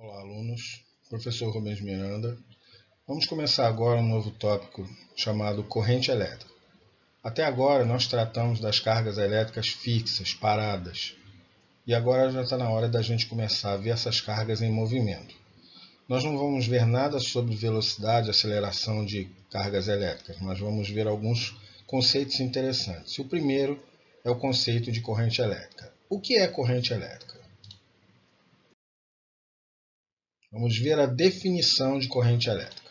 Olá, alunos. Professor Rubens Miranda. Vamos começar agora um novo tópico chamado corrente elétrica. Até agora nós tratamos das cargas elétricas fixas, paradas. E agora já está na hora da gente começar a ver essas cargas em movimento. Nós não vamos ver nada sobre velocidade e aceleração de cargas elétricas, mas vamos ver alguns conceitos interessantes. O primeiro é o conceito de corrente elétrica. O que é corrente elétrica? Vamos ver a definição de corrente elétrica.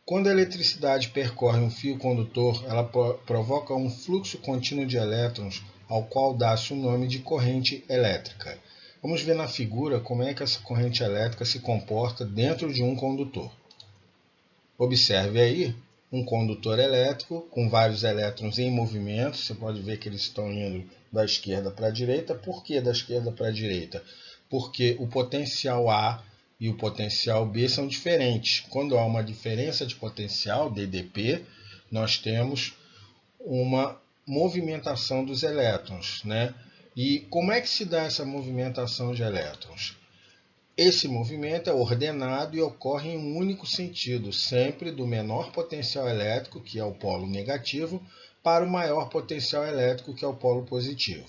Quando a eletricidade percorre um fio condutor, ela provoca um fluxo contínuo de elétrons, ao qual dá-se o nome de corrente elétrica. Vamos ver na figura como é que essa corrente elétrica se comporta dentro de um condutor. Observe aí um condutor elétrico com vários elétrons em movimento. Você pode ver que eles estão indo da esquerda para a direita. Por que da esquerda para a direita? Porque o potencial A e o potencial B são diferentes. Quando há uma diferença de potencial, DDP, nós temos uma movimentação dos elétrons, né? E como é que se dá essa movimentação de elétrons? Esse movimento é ordenado e ocorre em um único sentido, sempre do menor potencial elétrico, que é o polo negativo, para o maior potencial elétrico, que é o polo positivo.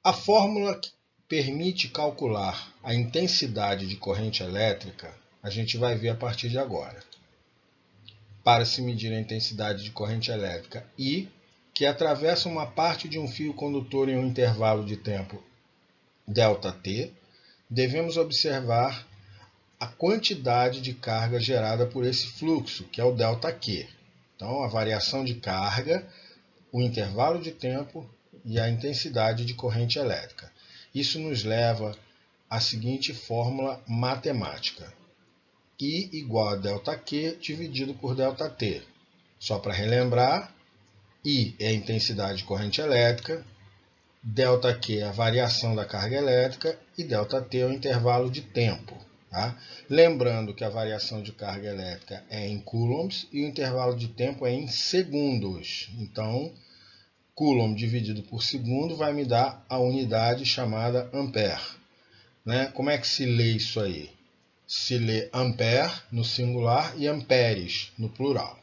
A fórmula que permite calcular a intensidade de corrente elétrica, a gente vai ver a partir de agora. Para se medir a intensidade de corrente elétrica I, que atravessa uma parte de um fio condutor em um intervalo de tempo ΔT, devemos observar a quantidade de carga gerada por esse fluxo, que é o ΔQ. Então, a variação de carga, o intervalo de tempo e a intensidade de corrente elétrica. Isso nos leva à seguinte fórmula matemática. I igual a ΔQ dividido por ΔT. Só para relembrar, I é a intensidade de corrente elétrica, ΔQ é a variação da carga elétrica e ΔT é o intervalo de tempo. Tá? Lembrando que a variação de carga elétrica é em coulombs e o intervalo de tempo é em segundos. Então, coulomb dividido por segundo vai me dar a unidade chamada ampere. Né? Como é que se lê isso aí? Se lê ampere no singular e amperes no plural.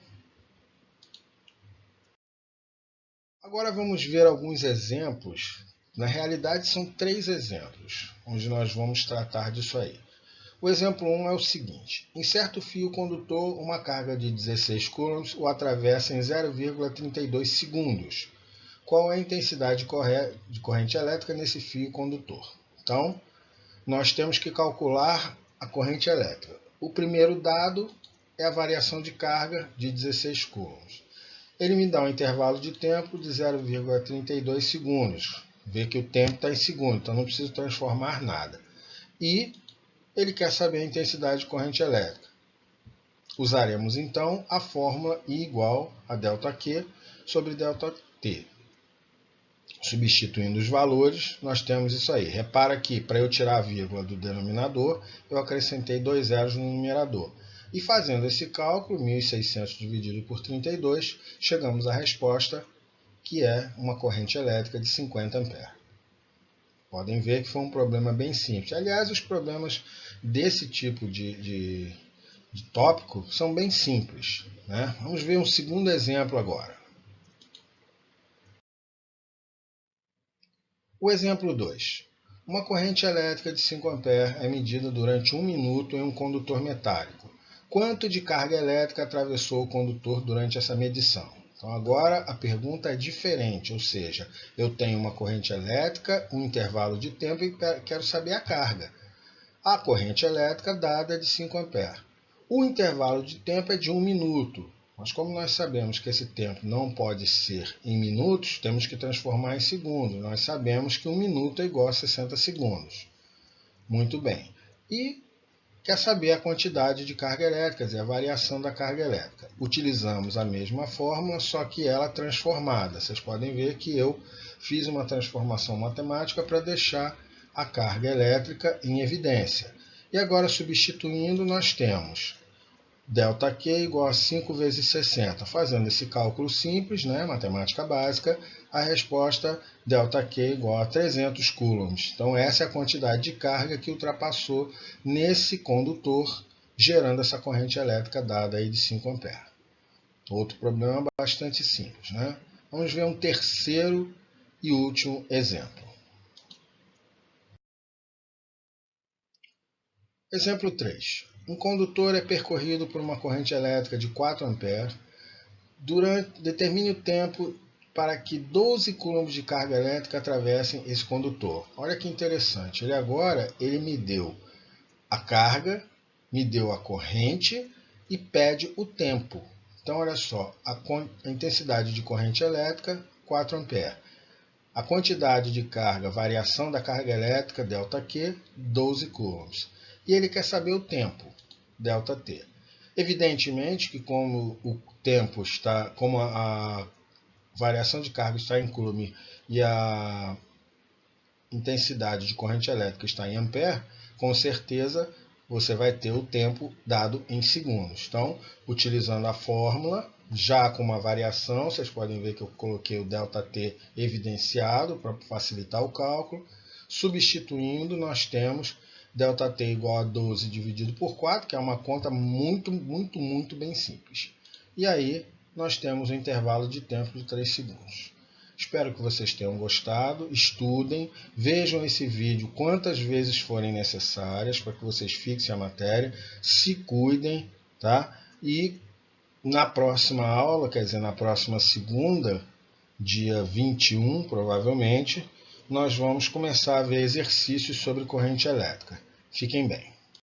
Agora vamos ver alguns exemplos. Na realidade, são 3 exemplos, onde nós vamos tratar disso aí. O exemplo 1 é o seguinte. Em certo fio condutor, uma carga de 16 coulombs o atravessa em 0,32 segundos. Qual é a intensidade de corrente elétrica nesse fio condutor? Então, nós temos que calcular a corrente elétrica. O primeiro dado é a variação de carga de 16 coulombs. Ele me dá um intervalo de tempo de 0,32 segundos. Vê que o tempo está em segundo, então não preciso transformar nada. E ele quer saber a intensidade de corrente elétrica. Usaremos então a fórmula I igual a ΔQ sobre ΔT. Substituindo os valores, nós temos isso aí. Repara que para eu tirar a vírgula do denominador, eu acrescentei 2 zeros no numerador. E fazendo esse cálculo, 1.600 dividido por 32, chegamos à resposta que é uma corrente elétrica de 50 amperes. Podem ver que foi um problema bem simples. Aliás, os problemas desse tipo de tópico são bem simples. Né? Vamos ver um segundo exemplo agora. O exemplo 2. Uma corrente elétrica de 5 amperes é medida durante 1 minuto em um condutor metálico. Quanto de carga elétrica atravessou o condutor durante essa medição? Então agora a pergunta é diferente, ou seja, eu tenho uma corrente elétrica, um intervalo de tempo e quero saber a carga. A corrente elétrica dada é de 5 amperes. O intervalo de tempo é de 1 minuto. Mas como nós sabemos que esse tempo não pode ser em minutos, temos que transformar em segundos. Nós sabemos que 1 minuto é igual a 60 segundos. Muito bem. E quer saber a quantidade de carga elétrica, quer dizer, a variação da carga elétrica. Utilizamos a mesma fórmula, só que ela transformada. Vocês podem ver que eu fiz uma transformação matemática para deixar a carga elétrica em evidência. E agora, substituindo, nós temos ΔQ igual a 5 vezes 60. Fazendo esse cálculo simples, né, matemática básica, a resposta ΔQ igual a 300 coulombs. Então essa é a quantidade de carga que ultrapassou nesse condutor, gerando essa corrente elétrica dada aí de 5 amperes. Outro problema bastante simples, né? Vamos ver um terceiro e último exemplo. Exemplo 3. Um condutor é percorrido por uma corrente elétrica de 4 amperes. Determine o tempo para que 12 coulombs de carga elétrica atravessem esse condutor. Olha que interessante. Ele me deu a carga, me deu a corrente e pede o tempo. Então, olha só, a intensidade de corrente elétrica, 4 amperes. A quantidade de carga, variação da carga elétrica, ΔQ, 12 coulombs. E ele quer saber o tempo, ΔT. Evidentemente que como o tempo está, como a variação de carga está em coulomb e a intensidade de corrente elétrica está em ampere, com certeza você vai ter o tempo dado em segundos. Então, utilizando a fórmula, já com uma variação, vocês podem ver que eu coloquei o ΔT evidenciado para facilitar o cálculo. Substituindo, nós temos ΔT igual a 12 dividido por 4, que é uma conta muito bem simples. E aí, nós temos um intervalo de tempo de 3 segundos. Espero que vocês tenham gostado, estudem, vejam esse vídeo quantas vezes forem necessárias para que vocês fixem a matéria, se cuidem, tá? E na próxima aula, quer dizer, na próxima segunda, dia 21, provavelmente, nós vamos começar a ver exercícios sobre corrente elétrica. Fiquem bem.